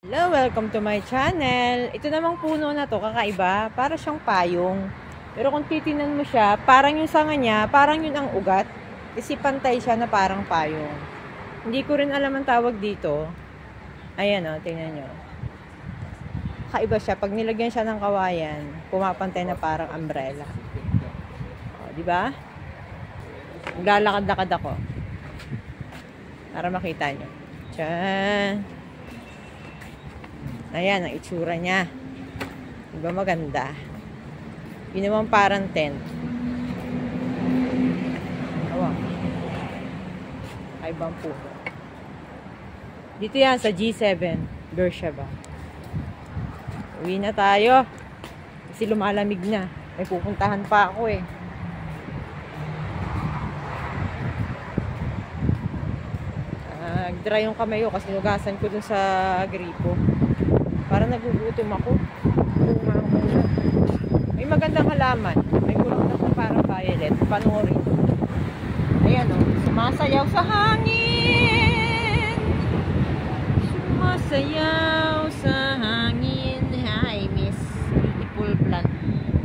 Hello, welcome to my channel. Ito namang puno na to, kakaiba. Para siyang payong. Pero kung titingnan mo siya, parang yung sanga niya, parang yun ang ugat. Kasi pantay siya na parang payong. Hindi ko rin alam ang tawag dito. Ayan o, tingnan nyo. Kakaiba siya. Pag nilagyan siya ng kawayan, pumapantay na parang umbrella. O, diba? Maglalakad-lakad ako. Para makita nyo. Tiyan. Ayan, ang itsura niya. Diba maganda? Yun naman parang tent. Awa. Ay, ibang puno. Dito yan, sa G7. Beersheba. Uwi na tayo. Kasi lumalamig na. May pupuntahan pa ako eh. Nag-dry yung kamay ko kasi nugasan ko dun sa gripo. Parang nagugutom ako. May magandang halaman. May kulak na parang violet. Panoorin. Ayan o. Sumasayaw sa hangin. Sumasayaw.